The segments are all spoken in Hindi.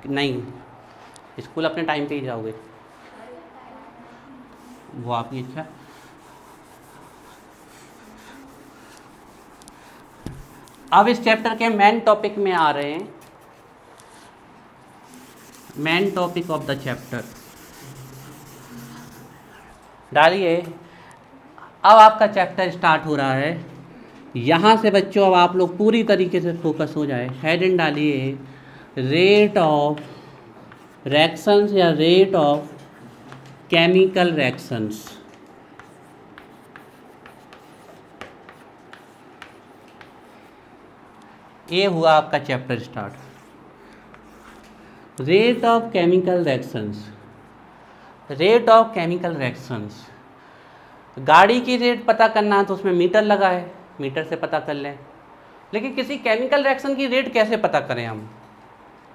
नहीं, स्कूल अपने टाइम पे ही जाओगे, वो आपकी इच्छा। अब इस चैप्टर के मेन टॉपिक में आ रहे हैं, main topic of the chapter डालिए। अब आपका चैप्टर स्टार्ट हो रहा है, यहाँ से बच्चों अब आप लोग पूरी तरीके से फोकस हो जाए। हेडिंग डालिए रेट ऑफ रिएक्शंस या रेट ऑफ केमिकल रिएक्शंस। ये हुआ आपका chapter start, rate of chemical reactions. Rate of chemical reactions, गाड़ी की रेट पता करना है तो उसमें मीटर लगा है, मीटर से पता कर लें। लेकिन किसी केमिकल रिएक्शन की रेट कैसे पता करें हम?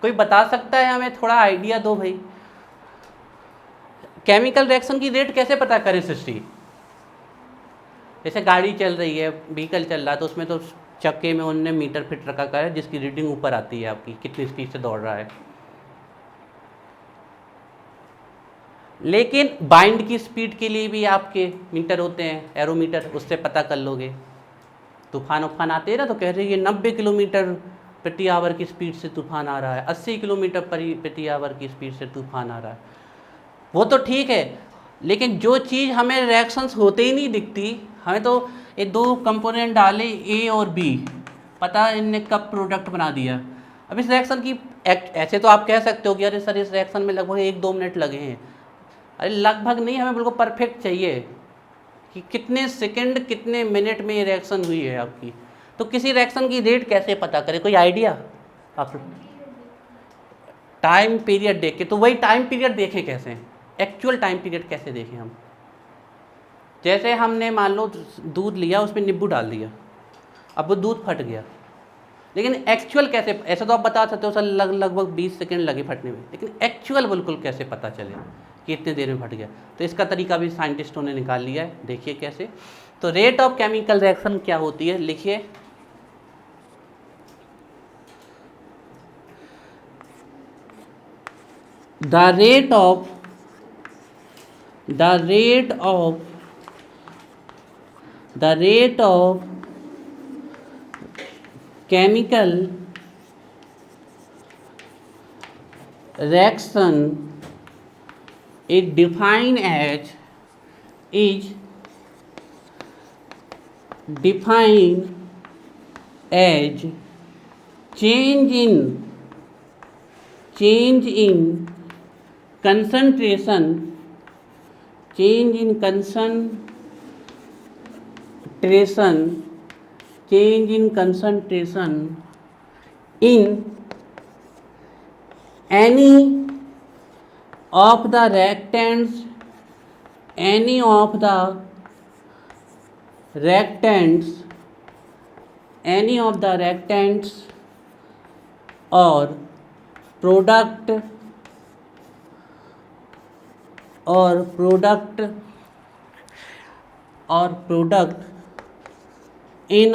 कोई बता सकता है हमें? थोड़ा आइडिया दो भाई, केमिकल रिएक्शन की रेट कैसे पता करें सृष्टि? जैसे गाड़ी चल रही है, व्हीकल चल रहा है, तो उसमें तो चक्के में उन्होंने मीटर फिट रखा कर है जिसकी रीडिंग ऊपर आती है आपकी कितनी स्पीड से दौड़ रहा है। लेकिन बाइंड की स्पीड के लिए भी आपके मीटर होते हैं, एरोमीटर, उससे पता कर लोगे। तूफान उफान आते हैं ना, तो कह रहे हैं ये 90 किलोमीटर प्रति आवर की स्पीड से तूफान आ रहा है, 80 किलोमीटर प्रति आवर की स्पीड से तूफान आ रहा है। वो तो ठीक है, लेकिन जो चीज़ हमें रिएक्शंस होते ही नहीं दिखती, हमें तो ये दो कंपोनेंट डाले ए और बी, पता इनने कब प्रोडक्ट बना दिया। अब इस रिएक्शन की ऐसे तो आप कह सकते हो कि अरे सर इस रिएक्शन में लगभग 1-2 मिनट लगे हैं। अरे लगभग नहीं, हमें बिल्कुल परफेक्ट चाहिए कि कितने सेकंड कितने मिनट में ये रिएक्शन हुई है आपकी। तो किसी रिएक्शन की रेट कैसे पता करें, कोई आइडिया आप? टाइम पीरियड देख के। तो वही टाइम पीरियड देखें कैसे, एक्चुअल टाइम पीरियड कैसे देखें हम? जैसे हमने मान लो दूध लिया, उसमें नींबू डाल दिया, अब वो दूध फट गया, लेकिन एक्चुअल कैसे? ऐसा तो आप बता सकते हो सर लगभग 20 सेकंड लगे फटने में, लेकिन एक्चुअल बिल्कुल कैसे पता चले कि इतने देर में फट गया? तो इसका तरीका भी साइंटिस्टों ने निकाल लिया है, देखिए कैसे। तो रेट ऑफ केमिकल रिएक्शन क्या होती है, लिखिए the rate of chemical reaction is defined as change in concentration in any of the reactants or product in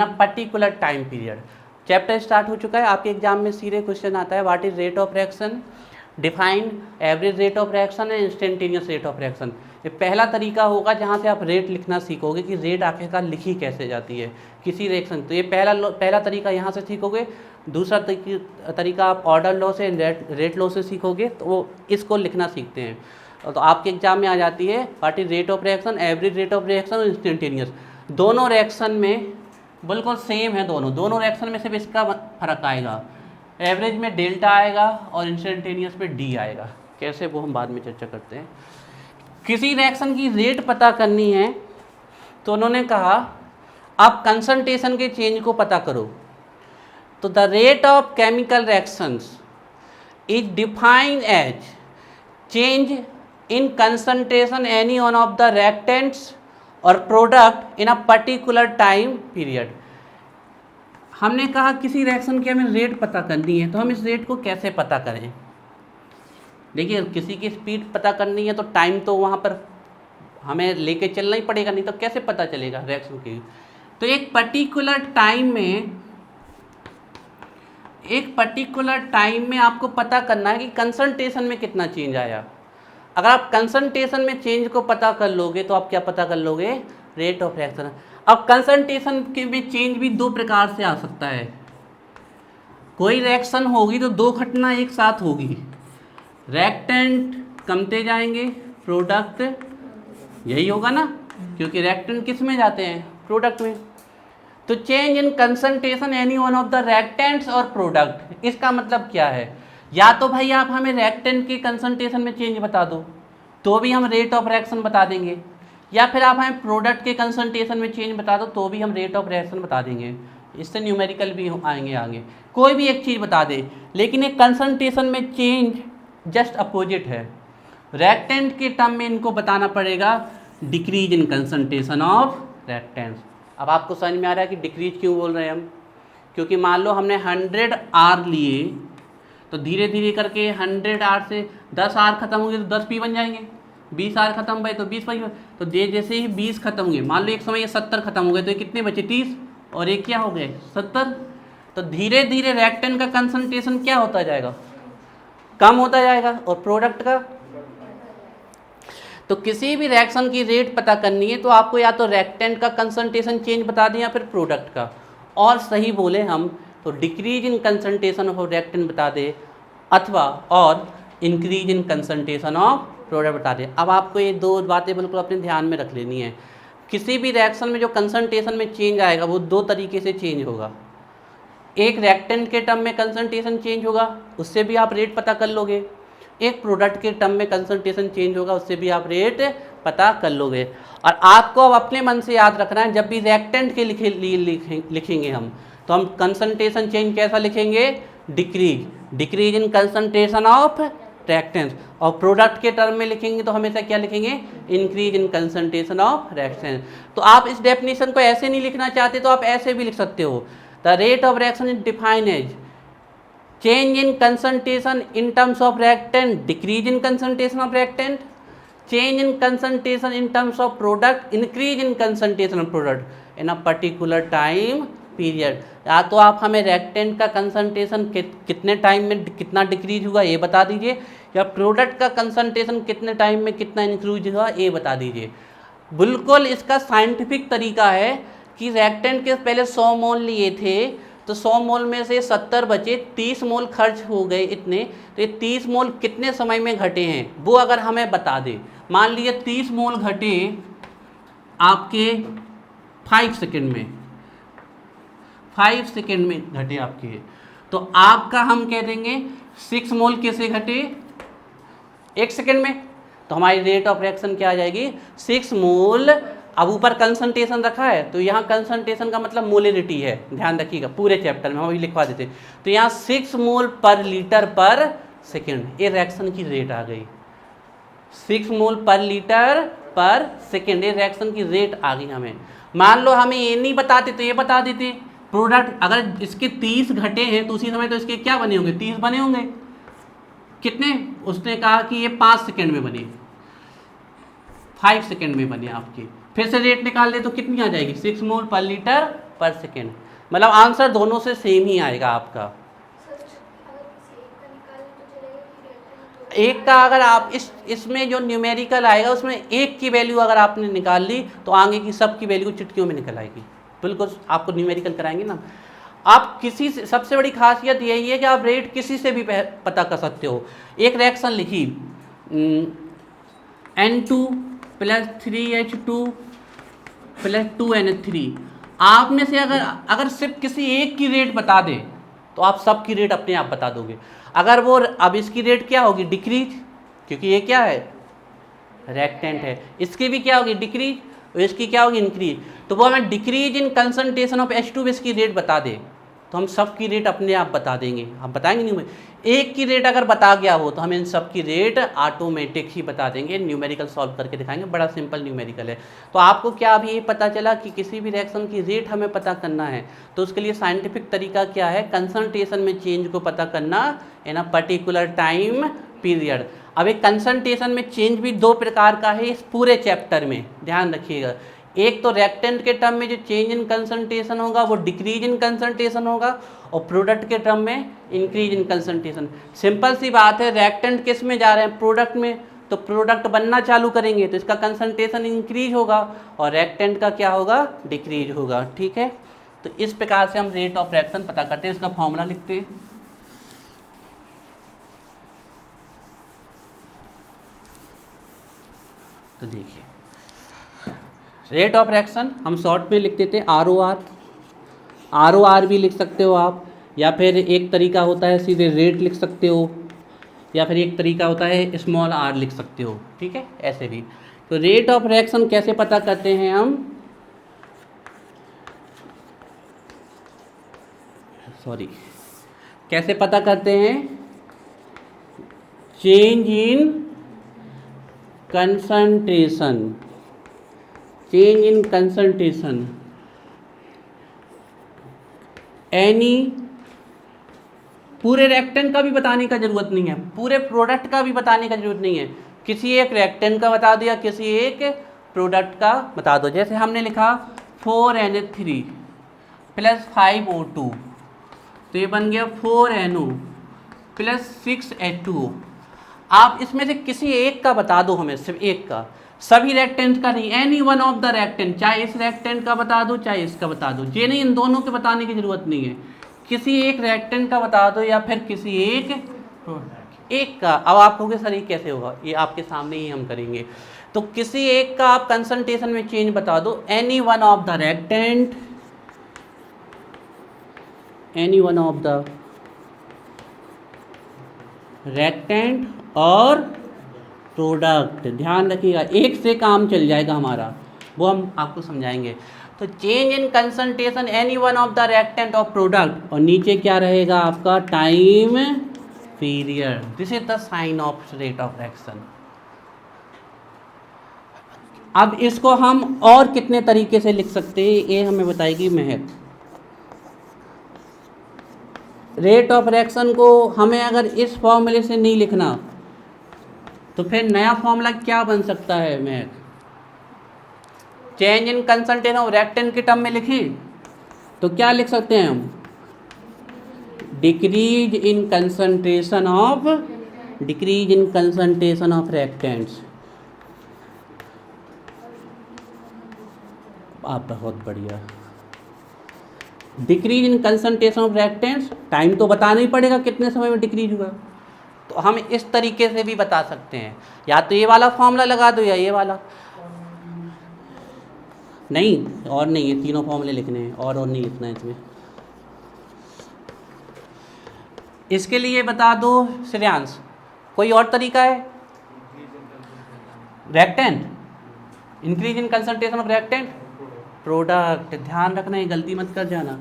a particular time period, chapter start हो चुका है। आपके एग्जाम में सीधे क्वेश्चन आता है what is rate of reaction, define average rate of reaction and instantaneous rate of reaction. ये पहला तरीका होगा जहाँ से आप रेट लिखना सीखोगे कि रेट आखिरकार लिखी कैसे जाती है किसी रिएक्शन। तो ये पहला तरीका यहाँ से सीखोगे। दूसरा तरीका आप ऑर्डर लॉ से रेट लॉ से सीखोगे, तो वो इसको लिखना सीखते हैं। तो आपके एग्जाम में आ जाती है what is rate of reaction, average rate of reaction और इंस्टेंटेनियस। दोनों रिएक्शन में बिल्कुल सेम है, दोनों रिएक्शन में सिर्फ इसका फर्क आएगा, एवरेज में डेल्टा आएगा और इंस्टेंटेनियस में डी आएगा। कैसे, वो हम बाद में चर्चा करते हैं। किसी रिएक्शन की रेट पता करनी है तो उन्होंने कहा आप कंसंट्रेशन के चेंज को पता करो। तो the rate of chemical reactions is defined as change in concentration any one of the reactants और product in a particular time period. हमने कहा किसी रिएक्शन की हमें रेट पता करनी है, तो हम इस रेट को कैसे पता करें? देखिए, किसी की स्पीड पता करनी है तो टाइम तो वहाँ पर हमें लेके चलना ही पड़ेगा, नहीं तो कैसे पता चलेगा रिएक्शन की? तो एक पर्टिकुलर टाइम में आपको पता करना है कि कंसंट्रेशन में कितना चेंज आया। अगर आप कंसंट्रेशन में चेंज को पता कर लोगे तो आप क्या पता कर लोगे? Rate of reaction. अब कंसंट्रेशन के में चेंज भी दो प्रकार से आ सकता है। कोई रिएक्शन होगी तो दो घटना एक साथ होगी, रिएक्टेंट कमते जाएंगे, प्रोडक्ट यही होगा ना, क्योंकि रिएक्टेंट किस में जाते हैं? प्रोडक्ट में। तो change in concentration any one of the reactants और प्रोडक्ट, इसका मतलब क्या है? या तो भाई आप हमें रिएक्टेंट के कंसंट्रेशन में चेंज बता दो तो भी हम रेट ऑफ रिएक्शन बता देंगे, या फिर आप हमें प्रोडक्ट के कंसंट्रेशन में चेंज बता दो तो भी हम रेट ऑफ रिएक्शन बता देंगे। इससे न्यूमेरिकल भी आएंगे आगे, कोई भी एक चीज़ बता दे, लेकिन एक कंसंट्रेशन में चेंज जस्ट अपोजिट है। रिएक्टेंट के टर्म में इनको बताना पड़ेगा decrease in concentration of reactants. अब आपको समझ में आ रहा है कि डिक्रीज क्यों बोल रहे हैं हम? क्योंकि मान लो हमने 100 आर लिए तो धीरे धीरे करके 100 आर से 10 आर खत्म होंगे तो 10 पी बन जाएंगे, 20 आर खत्म हुए तो 20 पी, तो जैसे ही 20 खत्म होंगे, मान लो एक समय ये 70 खत्म हो गए तो ये कितने बचे? 30, और एक क्या हो गए? 70। तो धीरे धीरे रिएक्टेंट का कंसंट्रेशन क्या होता जाएगा? कम होता जाएगा, और प्रोडक्ट का। तो किसी भी रिएक्शन की रेट पता करनी है तो आपको या तो रिएक्टेंट का कंसंट्रेशन चेंज बता दें या फिर प्रोडक्ट का, और सही बोले हम तो decrease in concentration of reactant बता दे अथवा और increase in concentration of product बता दे। अब आपको ये दो बातें बिल्कुल अपने ध्यान में रख लेनी है। किसी भी रिएक्शन में जो कंसंट्रेशन में चेंज आएगा वो दो तरीके से चेंज होगा। एक रिएक्टेंट के टर्म में कंसंट्रेशन चेंज होगा, उससे भी आप रेट पता कर लोगे। एक प्रोडक्ट के टर्म में कंसंट्रेशन चेंज होगा, उससे भी आप रेट पता कर लोगे। और आपको अब अपने मन से याद रखना है, जब भी रिएक्टेंट के लिखेंगे हम तो हम कंसंट्रेशन चेंज कैसा लिखेंगे? Decrease in concentration of reactants. और प्रोडक्ट के टर्म में लिखेंगे तो हमेशा क्या लिखेंगे? Increase in concentration of reactants. तो आप इस डेफिनेशन को ऐसे नहीं लिखना चाहते तो आप ऐसे भी लिख सकते हो, the rate of reaction is defined as change in concentration in terms of reactant, decrease in concentration of reactant, change in concentration in terms of product, increase in concentration of product in a particular time period। या तो आप हमें रिएक्टेंट का कंसंट्रेशन कितने टाइम में कितना डिक्रीज हुआ ये बता दीजिए, या प्रोडक्ट का कंसंट्रेशन कितने टाइम में कितना इंक्रीज हुआ ये बता दीजिए। बिल्कुल इसका साइंटिफिक तरीका है कि रिएक्टेंट के पहले 100 मोल लिए थे तो 100 मोल में से 70 बचे, 30 मोल खर्च हो गए इतने, तो ये 30 मोल कितने समय में घटे हैं वो अगर हमें बता दे। मान लीजिए 30 मोल घटे आपके 5 सेकेंड में, 5 सेकेंड में घटे आपके, तो आपका हम कह देंगे 6 मोल कैसे घटे? 1 सेकेंड में। तो हमारी रेट ऑफ रिएक्शन क्या आ जाएगी? 6 मोल। अब ऊपर कंसंट्रेशन रखा है तो यहाँ कंसंट्रेशन का मतलब मोलरिटी है, ध्यान रखिएगा पूरे चैप्टर में हम अभी लिखवा देते। तो यहाँ 6 मोल पर लीटर पर सेकेंड, ये रिएक्शन की रेट आ गई। 6 मोल पर लीटर पर सेकेंड, ये रिएक्शन की रेट आ गई हमें। मान लो हमें ये नहीं बताते तो ये बता देते, प्रोडक्ट अगर इसके 30 घटे हैं तो उसी समय तो इसके क्या बने होंगे? 30 बने होंगे। कितने? उसने कहा कि ये 5 सेकेंड में बने, 5 सेकेंड में बने आपके। फिर से रेट निकाल ले तो कितनी आ जाएगी? 6 मोल पर लीटर पर सेकेंड। मतलब आंसर दोनों से सेम ही आएगा आपका। एक का अगर आप इसमें जो न्यूमेरिकल आएगा उसमें एक की वैल्यू अगर आपने निकाल ली तो आगे की सब की वैल्यू चुटकियों में निकल आएगी। बिल्कुल आपको न्यूमेरिकल कराएंगे ना। आप किसी से, सबसे बड़ी खासियत यही है कि आप रेट किसी से भी पता कर सकते हो। एक रिएक्शन लिखी N2 + 3H2 + 2NH3, आप में से अगर सिर्फ किसी एक की रेट बता दे तो आप सब की रेट अपने आप बता दोगे। अगर वो अब इसकी रेट क्या होगी? डिक्रीज, क्योंकि ये क्या है? रिएक्टेंट है। इसकी भी क्या होगी? डिक्रीज, और इसकी क्या होगी? इंक्रीज। तो वो हमें decrease in concentration of H2 इसकी रेट बता दे तो हम सब की रेट अपने आप बता देंगे, हम बताएंगे नहीं, एक की रेट अगर बता गया हो तो हम इन सब की रेट ऑटोमेटिक ही बता देंगे, न्यूमेरिकल सॉल्व करके दिखाएंगे, बड़ा सिंपल न्यूमेरिकल है। तो आपको क्या अभी ये पता चला कि किसी भी रिएक्शन की रेट हमें पता करना है तो उसके लिए साइंटिफिक तरीका क्या है, कंसंट्रेशन में चेंज को पता करना इन अ पर्टिकुलर टाइम पीरियड। अब एक कंसंट्रेशन में चेंज भी दो प्रकार का है इस पूरे चैप्टर में, ध्यान रखिएगा। एक तो रिएक्टेंट के टर्म में जो चेंज इन कंसंट्रेशन होगा वो डिक्रीज इन कंसंट्रेशन होगा, और प्रोडक्ट के टर्म में इंक्रीज इन कंसंट्रेशन। सिंपल सी बात है, रिएक्टेंट किस में जा रहे हैं, प्रोडक्ट में, तो प्रोडक्ट बनना चालू करेंगे तो इसका कंसंट्रेशन इंक्रीज होगा और रिएक्टेंट का क्या होगा, डिक्रीज होगा। ठीक है, तो इस प्रकार से हम रेट ऑफ रिएक्शन पता करते हैं। इसका फॉर्मूला लिखते हैं। तो देखिए रेट ऑफ रिएक्शन हम शॉर्ट में लिख देते हैं ROR भी लिख सकते हो आप, या फिर एक तरीका होता है सीधे रेट लिख सकते हो, या फिर एक तरीका होता है स्मॉल r लिख सकते हो। ठीक है, ऐसे भी। तो रेट ऑफ रिएक्शन कैसे पता करते हैं हम, कैसे पता करते हैं, change in concentration, change in concentration any, पूरे रिएक्टेंट का भी बताने का जरूरत नहीं है, पूरे प्रोडक्ट का भी बताने का जरूरत नहीं है, किसी एक रिएक्टेंट का बता दो या किसी एक प्रोडक्ट का बता दो। जैसे हमने लिखा 4Na3 प्लस 5O2, तो ये बन गया 4NO प्लस 6H2O। आप इसमें से किसी एक का बता दो हमें, सिर्फ एक का, सभी रिएक्टेंट का नहीं, any one of the reactant, चाहे इस रिएक्टेंट का बता दो चाहे इसका बता दो, ये नहीं इन दोनों के बताने की जरूरत नहीं है, किसी एक रिएक्टेंट का बता दो या फिर किसी एक का। अब आप कहोगे सर ये कैसे होगा, ये आपके सामने ही हम करेंगे। तो किसी एक का आप कंसंट्रेशन में चेंज बता दो, any one of the reactant, any one of the reactant और प्रोडक्ट। ध्यान रखिएगा, एक से काम चल जाएगा हमारा, वो हम आपको समझाएंगे। तो change in concentration any one of the reactant और प्रोडक्ट, और नीचे क्या रहेगा आपका, time period. This is the sign of rate of reaction. अब इसको हम और कितने तरीके से लिख सकते हैं ये हमें बताएगी महक। रेट ऑफ रिएक्शन को हमें अगर इस फॉर्मूले से नहीं लिखना तो फिर नया फॉर्मूला क्या बन सकता है महक, change in concentration of reactant के टर्म में लिखें तो क्या लिख सकते हैं हम, decrease in concentration of reactants. आप बहुत बढ़िया, decrease in concentration of reactants, time तो बताना ही पड़ेगा कितने समय में डिक्रीज हुआ, तो हम इस तरीके से भी बता सकते हैं, या तो ये वाला फॉर्मूला लगा दो या ये वाला। नहीं और नहीं, ये तीनों फॉर्मूले लिखने हैं, और नहीं लिखना है इसमें। इसके लिए बता दो श्रेयांश, कोई और तरीका है, reactant, increase in concentration of reactant, product. ध्यान रखना, ये गलती मत कर जाना।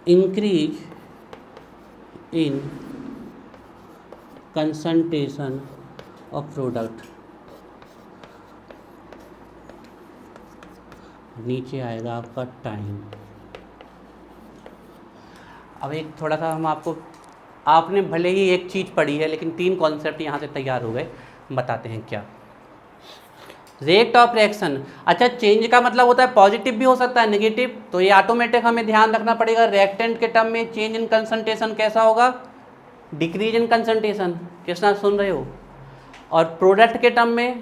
Increase in concentration of product, नीचे आएगा आपका टाइम। अब एक थोड़ा सा हम आपको, आपने भले ही एक चीज़ पढ़ी है लेकिन तीन कॉन्सेप्ट यहाँ से तैयार हो गए, बताते हैं क्या। रेट ऑफ रिएक्शन, अच्छा चेंज का मतलब होता है पॉजिटिव भी हो सकता है नेगेटिव, तो ये ऑटोमेटिक हमें ध्यान रखना पड़ेगा। रिएक्टेंट के टर्म में चेंज इन कंसंट्रेशन कैसा होगा, डिक्रीज इन कंसंट्रेशन, किसना सुन रहे हो, और प्रोडक्ट के टर्म में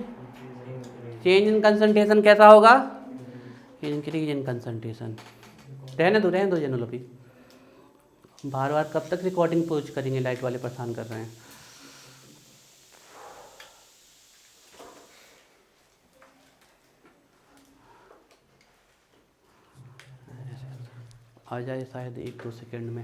चेंज इन कंसंट्रेशन कैसा होगा, इंक्रीज इन कंसंट्रेशन। रहने दो जनरल, अभी बार बार कब तक रिकॉर्डिंग पोज करेंगे, लाइट वाले परेशान कर रहे हैं। आ जाए शायद 1-2 सेकंड में।